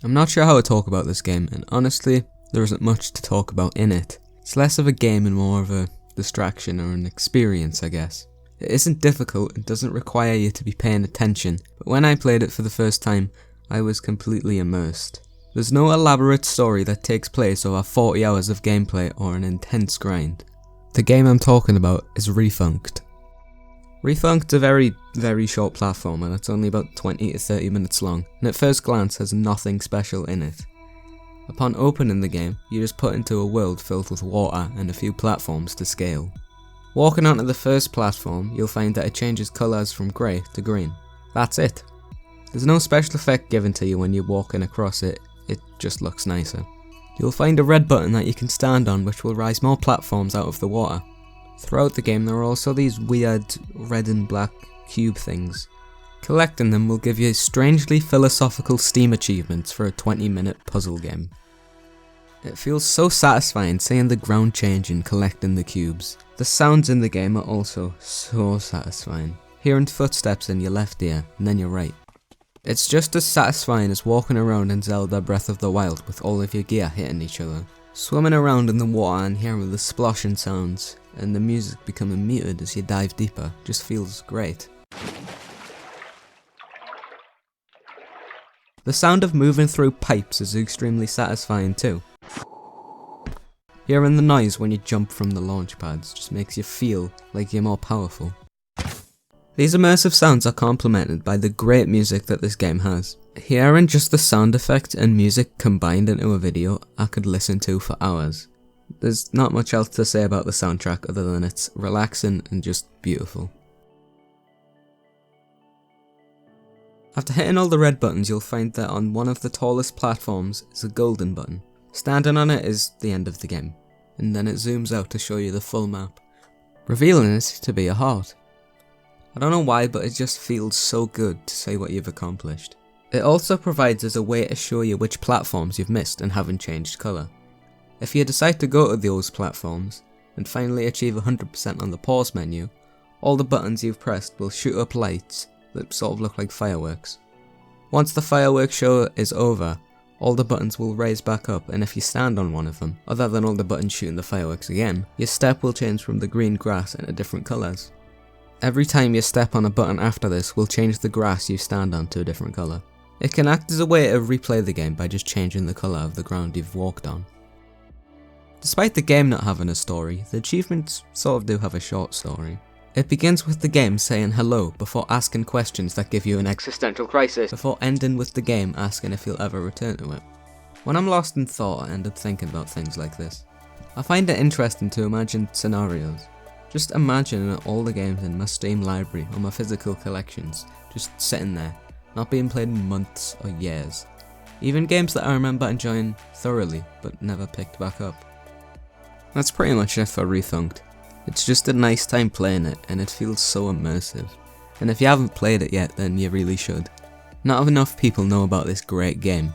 I'm not sure how to talk about this game, and honestly, there isn't much to talk about in it. It's less of a game and more of a distraction or an experience, I guess. It isn't difficult, it doesn't require you to be paying attention, but when I played it for the first time, I was completely immersed. There's no elaborate story that takes place over 40 hours of gameplay or an intense grind. The game I'm talking about is Refunct. Refunct's a very short platformer that's only about 20 to 30 minutes long, and at first glance has nothing special in it. Upon opening the game, you're just put into a world filled with water and a few platforms to scale. Walking onto the first platform, you'll find that it changes colours from grey to green. That's it. There's no special effect given to you when you're walking across it, it just looks nicer. You'll find a red button that you can stand on which will rise more platforms out of the water. Throughout the game there are also these weird red and black cube things. Collecting them will give you strangely philosophical Steam achievements for a 20-minute puzzle game. It feels so satisfying seeing the ground change and collecting the cubes. The sounds in the game are also so satisfying. Hearing footsteps in your left ear and then your right. It's just as satisfying as walking around in Zelda Breath of the Wild with all of your gear hitting each other. Swimming around in the water and hearing the splashing sounds and the music becoming muted as you dive deeper just feels great. The sound of moving through pipes is extremely satisfying too. Hearing the noise when you jump from the launch pads just makes you feel like you're more powerful. These immersive sounds are complemented by the great music that this game has. Hearing just the sound effects and music combined into a video I could listen to for hours. There's not much else to say about the soundtrack other than it's relaxing and just beautiful. After hitting all the red buttons, you'll find that on one of the tallest platforms is a golden button. Standing on it is the end of the game, and then it zooms out to show you the full map, revealing it to be a heart. I don't know why, but it just feels so good to say what you've accomplished. It also provides us a way to show you which platforms you've missed and haven't changed colour. If you decide to go to those platforms, and finally achieve 100% on the pause menu, all the buttons you've pressed will shoot up lights that sort of look like fireworks. Once the fireworks show is over, all the buttons will raise back up, and if you stand on one of them, other than all the buttons shooting the fireworks again, your step will change from the green grass into different colours. Every time you step on a button after this will change the grass you stand on to a different colour. It can act as a way to replay the game by just changing the colour of the ground you've walked on. Despite the game not having a story, the achievements sort of do have a short story. It begins with the game saying hello before asking questions that give you an existential crisis, before ending with the game asking if you'll ever return to it. When I'm lost in thought I end up thinking about things like this. I find it interesting to imagine scenarios. Just imagining all the games in my Steam library or my physical collections just sitting there, not being played in months or years. Even games that I remember enjoying thoroughly but never picked back up. That's pretty much it for Refunct. It's just a nice time playing it and it feels so immersive. And if you haven't played it yet then you really should. Not enough people know about this great game.